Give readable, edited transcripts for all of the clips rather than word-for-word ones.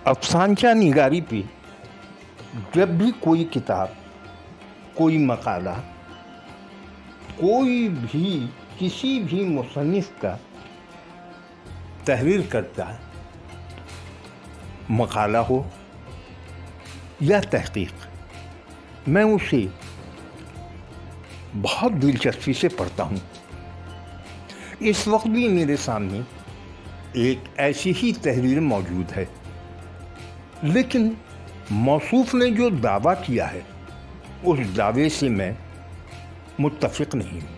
अफसानचा निगारी पे जब भी कोई किताब, कोई मकाला, कोई भी किसी भी मुसन्निफ़ का तहरीर करता है, मकाला हो या तहक़ीक़, मैं उसे बहुत दिलचस्पी से पढ़ता हूँ। इस वक्त भी मेरे सामने एक ऐसी ही तहरीर मौजूद है, लेकिन मौसूफ़ ने जो दावा किया है उस दावे से मैं मुत्तफ़िक़ नहीं हूँ।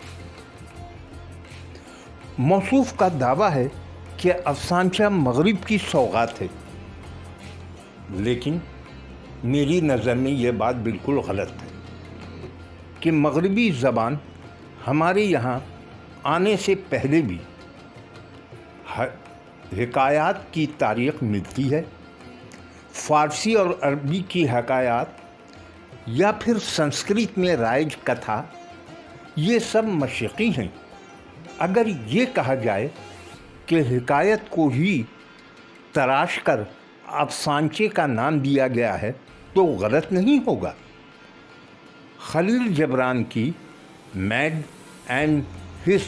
मौसूफ़ का दावा है कि अफसानचा मग़रिब की सौगात है, लेकिन मेरी नज़र में यह बात बिल्कुल गलत है कि मग़रिबी ज़बान हमारे यहाँ आने से पहले भी हिकायात की तारीख़ मिलती है। फ़ारसी और अरबी की हकायात या फिर संस्कृत में राइज कथा, ये सब मशरक़ी हैं। अगर ये कहा जाए कि हिकायत को ही तराश कर अफसानचे का नाम दिया गया है तो गलत नहीं होगा। खलील जबरान की मैड एंड हिज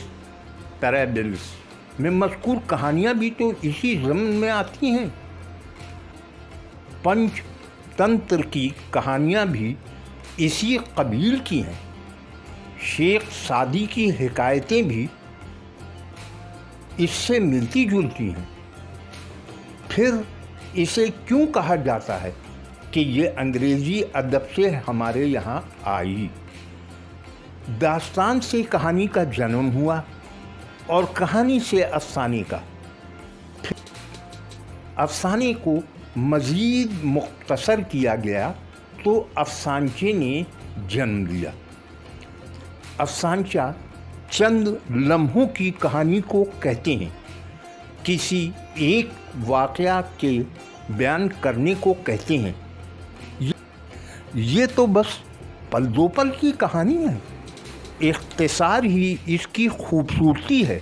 पैराबल्स में मज़कूर कहानियाँ भी तो इसी ज़मन में आती हैं। पंचतंत्र की कहानियाँ भी इसी कबील की हैं। शेख सादी की हिकायतें भी इससे मिलती जुलती हैं। फिर इसे क्यों कहा जाता है कि ये अंग्रेज़ी अदब से हमारे यहाँ आई? दास्तान से कहानी का जन्म हुआ और कहानी से अफसाने का। अफसाने को मज़ीद मुख्तसर किया गया तो अफसानचे ने जन्म लिया। अफसानचा चंद लम्हों की कहानी को कहते हैं, किसी एक वाक़या के बयान करने को कहते हैं। ये तो बस पल दो पल की कहानी है, इख्तिसार ही इसकी खूबसूरती है।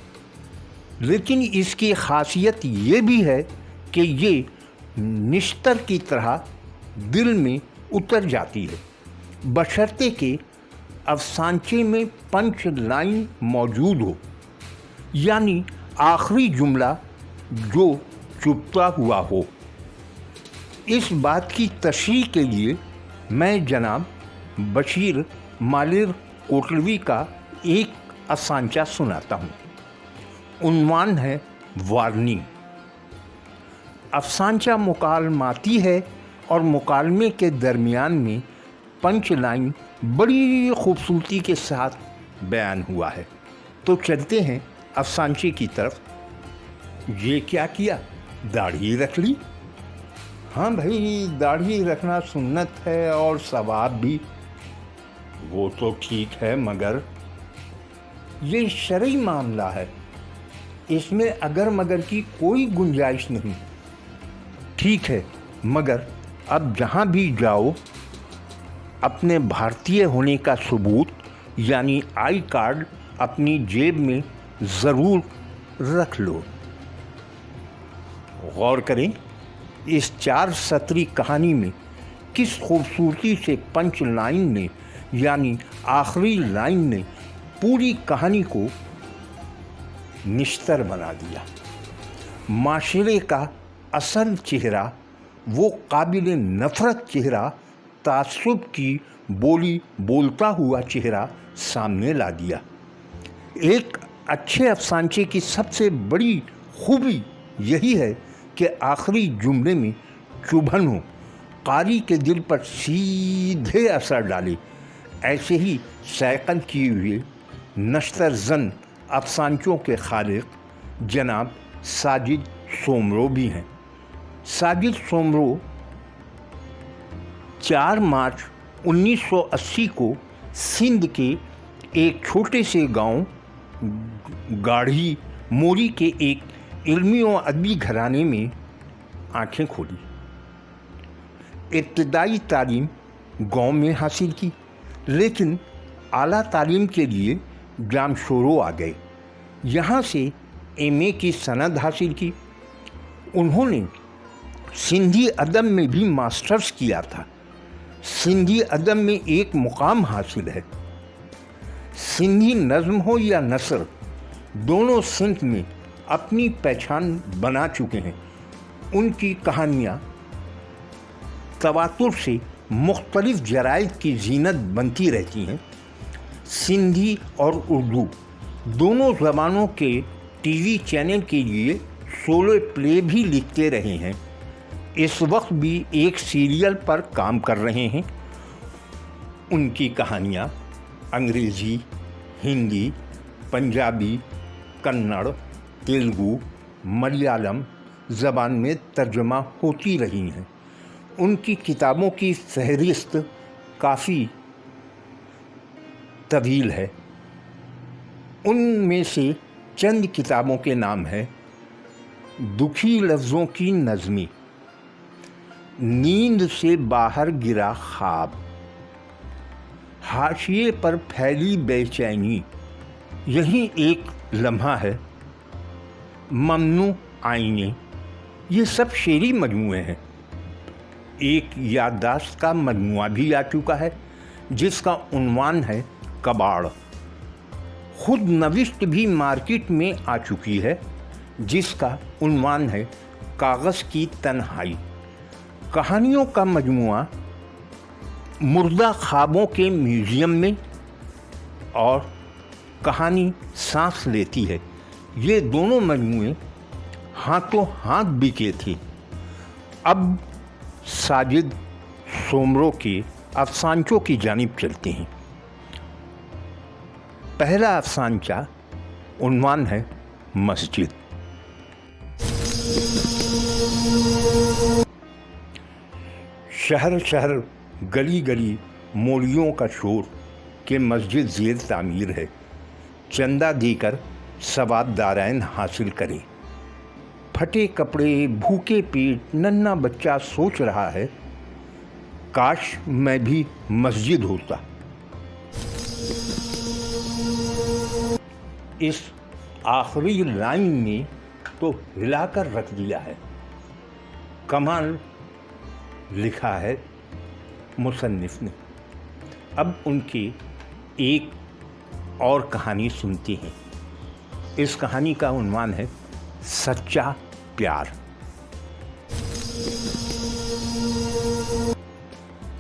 लेकिन इसकी ख़ासियत ये भी है कि ये निश्तर की तरह दिल में उतर जाती है, बशर्ते कि अफसानचे में पंच लाइन मौजूद हो, यानी आखिरी जुमला जो चुभता हुआ हो। इस बात की तशरीह के लिए मैं जनाब बशीर मालिर कोटलवी का एक अफसानचा सुनाता हूँ। उन्वान है वार्निंग। अफसानचा मुकालमाती है और मुकालमे के दरमियान में पंच लाइन बड़ी खूबसूरती के साथ बयान हुआ है। तो चलते हैं अफसानचे की तरफ। ये क्या किया, दाढ़ी रख ली? हाँ भाई, दाढ़ी रखना सुन्नत है और सवाब भी, वो तो ठीक है, मगर ये शरई मामला है, इसमें अगर मगर की कोई गुंजाइश नहीं। ठीक है, मगर अब जहाँ भी जाओ अपने भारतीय होने का सबूत यानी आई कार्ड अपनी जेब में ज़रूर रख लो। गौर करें, इस 4 सतरी कहानी में किस खूबसूरती से पंच लाइन ने यानी आखिरी लाइन ने पूरी कहानी को निश्तर बना दिया। माशरे का असल चेहरा, वो काबिल नफ़रत चेहरा, तासुब की बोली बोलता हुआ चेहरा सामने ला दिया। एक अच्छे अफसानचे की सबसे बड़ी खूबी यही है कि आखिरी जुमले में चुभन हो, कारी के दिल पर सीधे असर डाले। ऐसे ही सैकल किए हुए नश्तर ज़न अफसानचों के खालिक जनाब साजिद सोमरो भी हैं। साजिद सोमरो 4 मार्च 1980 को सिंध के एक छोटे से गांव गाढ़ी मोरी के एक इल्मी और अदबी घराने में आंखें खोली। इब्तदाई तालीम गांव में हासिल की, लेकिन आला तालीम के लिए जामशोरो आ गए। यहाँ से एमए की सनद हासिल की। उन्होंने सिंधी अदब में भी मास्टर्स किया था। सिंधी अदब में एक मुकाम हासिल है। सिंधी नज़्म हो या नसर, दोनों सिंध में अपनी पहचान बना चुके हैं। उनकी कहानियाँ तवातुर से मुख्तलिफ जराइद की जीनत बनती रहती हैं। सिंधी और उर्दू दोनों ज़बानों के टीवी चैनल के लिए सोलो प्ले भी लिखते रहे हैं। इस वक्त भी एक सीरियल पर काम कर रहे हैं। उनकी कहानियाँ अंग्रेज़ी, हिंदी, पंजाबी, कन्नड़, तेलुगु, मलयालम ज़बान में तर्जुमा होती रही हैं। उनकी किताबों की फहरिस्त काफ़ी तवील है। उनमें से चंद किताबों के नाम है: दुखी लफ्ज़ों की नज़मी, नींद से बाहर गिरा ख्वाब, हाशिए पर फैली बेचैनी, यही एक लम्हा है, ममनू आईने। ये सब शेरी मजमूए हैं। एक याददाश्त का मजमुआ भी आ चुका है जिसका उन्वान है कबाड़। खुद नविश्त भी मार्केट में आ चुकी है जिसका उन्वान है कागज़ की तन्हाई। कहानियों का मजमुआ मुर्दा ख्वाबों के म्यूज़ियम में और कहानी सांस लेती है, ये दोनों मजमुए हाथों हाथ बिके थे। अब साजिद सोमरो के अफसानचों की जानिब चलते हैं। पहला अफसानचा उन्वान है मस्जिद। शहर शहर गली गली मोलियों का शोर के मस्जिद ज़ेर तामीर है। चंदा देकर सवाब दारैन हासिल करें। फटे कपड़े, भूखे पेट नन्हा बच्चा सोच रहा है, काश मैं भी मस्जिद होता। इस आखिरी लाइन में तो हिलाकर रख दिया है। कमाल लिखा है मुसन्निफ ने। अब उनकी एक और कहानी सुनते हैं। इस कहानी का उन्वान है सच्चा प्यार।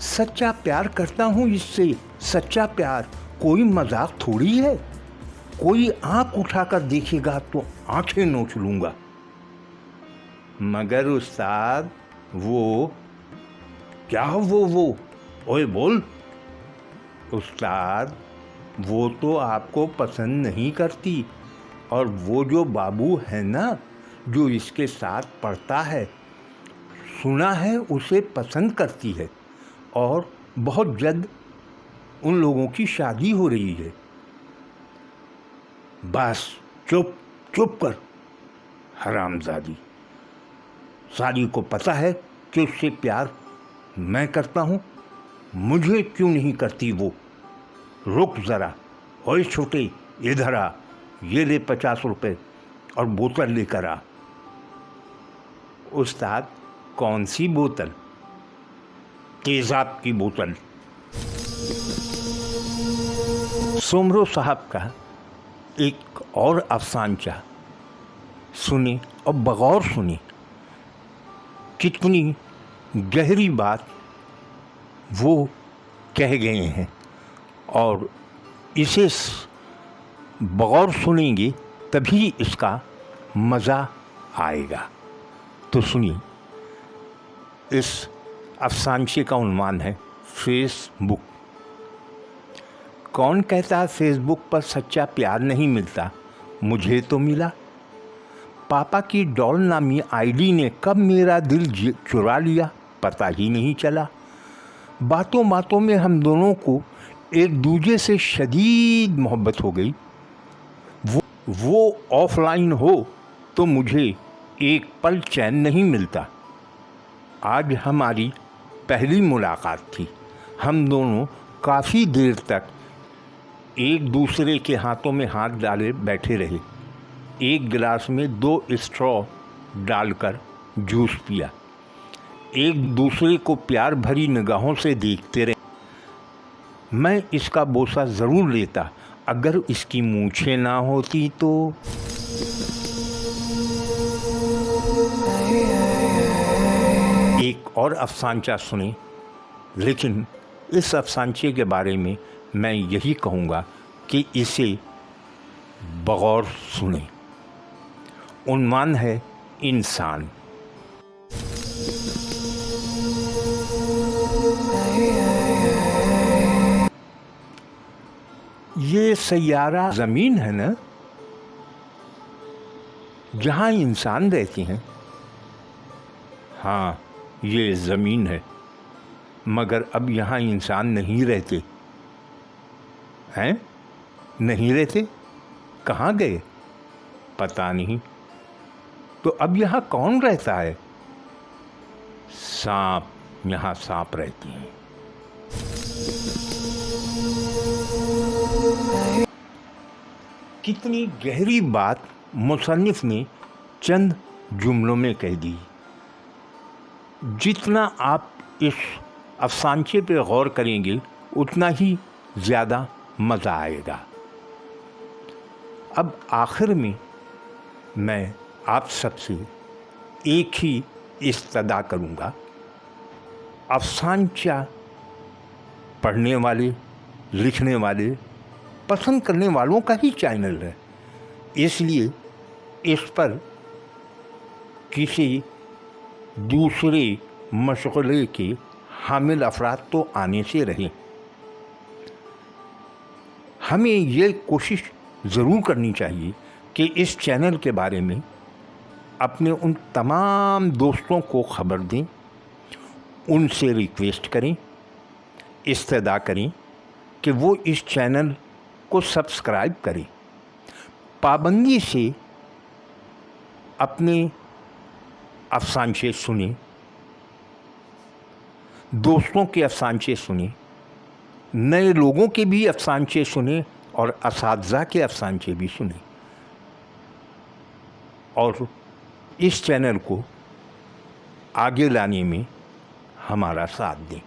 सच्चा प्यार करता हूँ इससे, सच्चा प्यार कोई मजाक थोड़ी है। कोई आंख उठाकर देखेगा तो आंखें नोच लूँगा। मगर उस्ताद वो क्या वो ओए बोल। उस्ताद वो तो आपको पसंद नहीं करती, और वो जो बाबू है ना जो इसके साथ पढ़ता है, सुना है उसे पसंद करती है और बहुत जल्द उन लोगों की शादी हो रही है। बस चुप चुप कर हरामजादी। साली को पता है कि उससे प्यार मैं करता हूँ, मुझे क्यों नहीं करती वो। रुक ज़रा, ओए छोटे इधर आ, ये ले 50 रुपए और बोतल लेकर आ। उस्ताद कौन सी बोतल? तेज़ाब की बोतल। सोमरो साहब का एक और अफसानचा सुने और बगौर सुने। कितनी गहरी बात वो कह गए हैं, और इसे बगौर सुनेंगे तभी इसका मज़ा आएगा। तो सुनिए, इस अफसानचे का उन्वान है फेसबुक। कौन कहता है फेसबुक पर सच्चा प्यार नहीं मिलता? मुझे तो मिला। पापा की डॉल नामी आईडी ने कब मेरा दिल चुरा लिया पता ही नहीं चला। बातों बातों में हम दोनों को एक दूसरे से शदीद मोहब्बत हो गई। वो ऑफलाइन हो तो मुझे एक पल चैन नहीं मिलता। आज हमारी पहली मुलाकात थी। हम दोनों काफ़ी देर तक एक दूसरे के हाथों में हाथ डाले बैठे रहे। एक गिलास में 2 स्ट्रॉ डालकर जूस पिया। एक दूसरे को प्यार भरी निगाहों से देखते रहे। मैं इसका बोसा ज़रूर लेता अगर इसकी मूंछें ना होती तो। एक और अफसानचा सुने, लेकिन इस अफसानचे के बारे में मैं यही कहूँगा कि इसे बगौर सुने। उन्वान है इंसान। ये सैयारा ज़मीन है ना, जहाँ इंसान रहते हैं। हाँ, ये ज़मीन है, मगर अब यहाँ इंसान नहीं रहते हैं। नहीं रहते, कहाँ गए पता नहीं। तो अब यहाँ कौन रहता है? सांप, यहाँ सांप रहते हैं। कितनी गहरी बात मुसन्निफ ने चंद जुमलों में कह दी। जितना आप इस अफसानचे पे गौर करेंगे उतना ही ज़्यादा मज़ा आएगा। अब आखिर में मैं आप सबसे एक ही इस्तदा करूँगा। अफसानचा पढ़ने वाले, लिखने वाले, पसंद करने वालों का ही चैनल है, इसलिए इस पर किसी दूसरे मशगले के हामिल अफराद तो आने से रहें। हमें ये कोशिश ज़रूर करनी चाहिए कि इस चैनल के बारे में अपने उन तमाम दोस्तों को ख़बर दें, उनसे रिक्वेस्ट करें, इस्तदा करें कि वो इस चैनल को सब्सक्राइब करें। पाबंदी से अपने अफसानचे सुने, दोस्तों के अफसानचे सुने, नए लोगों के भी अफसानचे सुने और असातिज़ा के अफसानचे भी सुने, और इस चैनल को आगे लाने में हमारा साथ दें।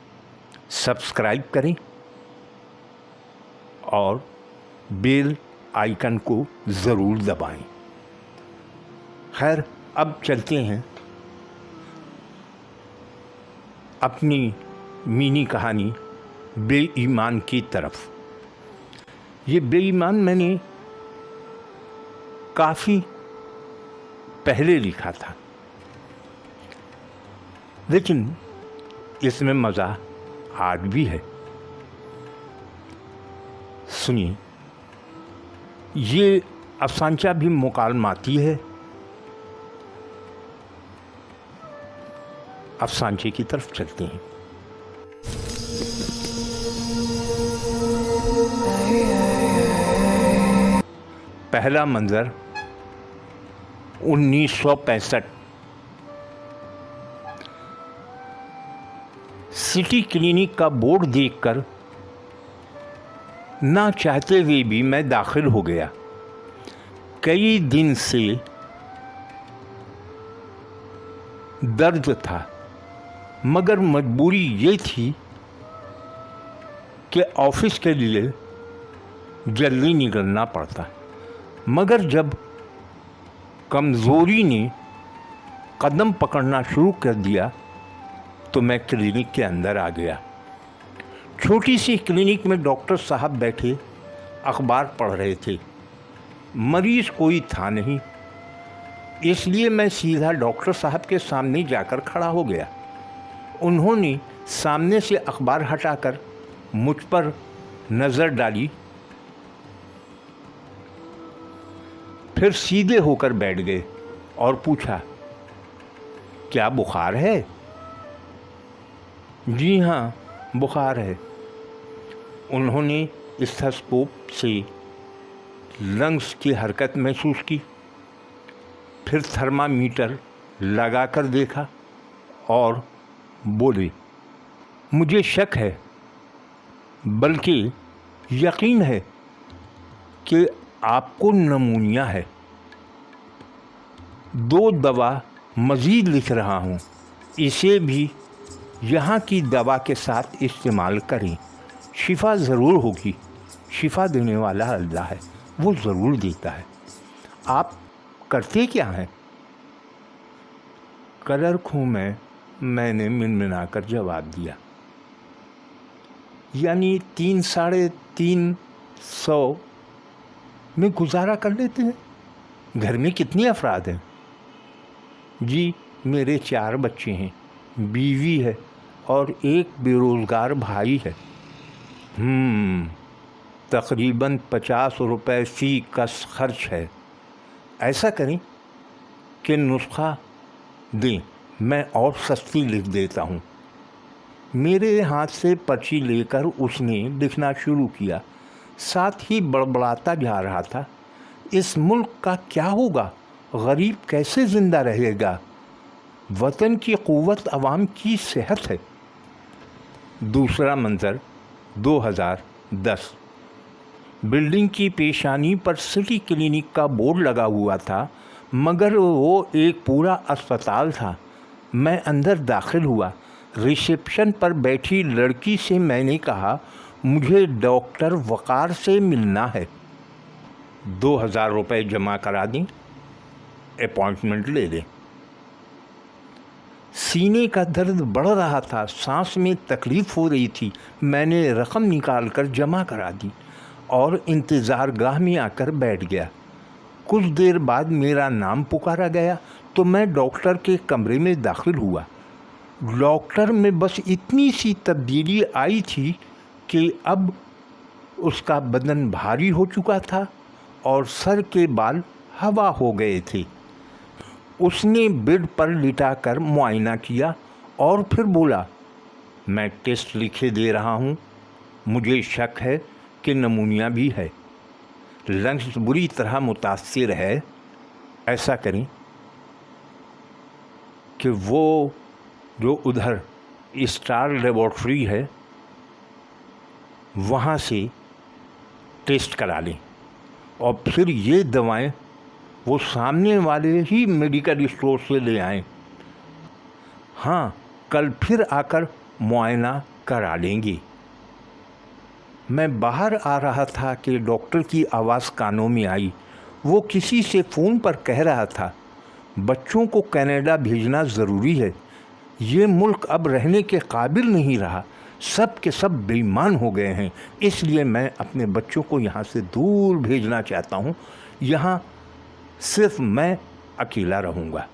सब्सक्राइब करें और बेल आइकन को ज़रूर दबाएं। खैर, अब चलते हैं अपनी मिनी कहानी बेईमान की तरफ। ये बेईमान मैंने काफ़ी पहले लिखा था, लेकिन इसमें मज़ा आज भी है। सुनिए, ये अफसानचा भी मुकालमाती है। अफसानचे की तरफ चलते हैं। पहला मंजर 1965। सिटी क्लिनिक का बोर्ड देखकर ना चाहते हुए भी मैं दाखिल हो गया। कई दिन से दर्द था, मगर मजबूरी ये थी कि ऑफिस के लिए जल्दी निकलना पड़ता। मगर जब कमज़ोरी ने कदम पकड़ना शुरू कर दिया तो मैं क्लिनिक के अंदर आ गया। छोटी सी क्लिनिक में डॉक्टर साहब बैठे अखबार पढ़ रहे थे। मरीज़ कोई था नहीं, इसलिए मैं सीधा डॉक्टर साहब के सामने जाकर खड़ा हो गया। उन्होंने सामने से अखबार हटाकर मुझ पर नज़र डाली, फिर सीधे होकर बैठ गए और पूछा, क्या बुखार है? जी हाँ, बुखार है। उन्होंने स्टेथोस्कोप से लंग्स की हरकत महसूस की, फिर थर्मामीटर लगाकर देखा और बोले, मुझे शक है, बल्कि यकीन है कि आपको निमोनिया है। 2 दवा मज़ीद लिख रहा हूँ, इसे भी यहाँ की दवा के साथ इस्तेमाल करें, शिफा ज़रूर होगी। शिफा देने वाला अल्लाह है, वो ज़रूर देता है। आप करते क्या हैं? कलर खूं में मैंने मिनमिनाकर जवाब दिया। यानी 300-350 में गुजारा कर लेते हैं। घर में कितने अफराद हैं? जी, मेरे 4 बच्चे हैं, बीवी है और एक बेरोज़गार भाई है। तकरीबन 50 रुपए फ़ी कस खर्च है। ऐसा करें कि नुस्खा दें, मैं और सस्ती लिख देता हूँ। मेरे हाथ से पर्ची लेकर उसने लिखना शुरू किया, साथ ही बड़बड़ाता जा रहा था, इस मुल्क का क्या होगा? गरीब कैसे ज़िंदा रहेगा? वतन की क़ुव्वत अवाम की सेहत है। दूसरा मंज़र 2010। बिल्डिंग की पेशानी पर सिटी क्लिनिक का बोर्ड लगा हुआ था, मगर वो एक पूरा अस्पताल था। मैं अंदर दाखिल हुआ। रिसेप्शन पर बैठी लड़की से मैंने कहा, मुझे डॉक्टर वक़ार से मिलना है। 2000 रुपये जमा करा दें, अपॉइंटमेंट ले लें। सीने का दर्द बढ़ रहा था, सांस में तकलीफ़ हो रही थी। मैंने रकम निकाल कर जमा करा दी और इंतज़ार गाह में आकर बैठ गया। कुछ देर बाद मेरा नाम पुकारा गया तो मैं डॉक्टर के कमरे में दाखिल हुआ। डॉक्टर में बस इतनी सी तब्दीली आई थी कि अब उसका बदन भारी हो चुका था और सर के बाल हवा हो गए थे। उसने बेड पर लिटाकर मुआयना किया और फिर बोला, मैं टेस्ट लिखे दे रहा हूँ, मुझे शक है कि नमूनिया भी है, लंग्स बुरी तरह मुतासिर है। ऐसा करें कि वो जो उधर स्टार लेबॉर्ट्री है वहाँ से टेस्ट करा लें और फिर ये दवाएं वो सामने वाले ही मेडिकल स्टोर से ले आएं। हाँ, कल फिर आकर मुआयना करा लेंगे। मैं बाहर आ रहा था कि डॉक्टर की आवाज़ कानों में आई। वो किसी से फ़ोन पर कह रहा था, बच्चों को कनाडा भेजना ज़रूरी है, ये मुल्क अब रहने के काबिल नहीं रहा, सब के सब बेईमान हो गए हैं, इसलिए मैं अपने बच्चों को यहाँ से दूर भेजना चाहता हूँ, यहाँ सिर्फ मैं अकेला रहूँगा।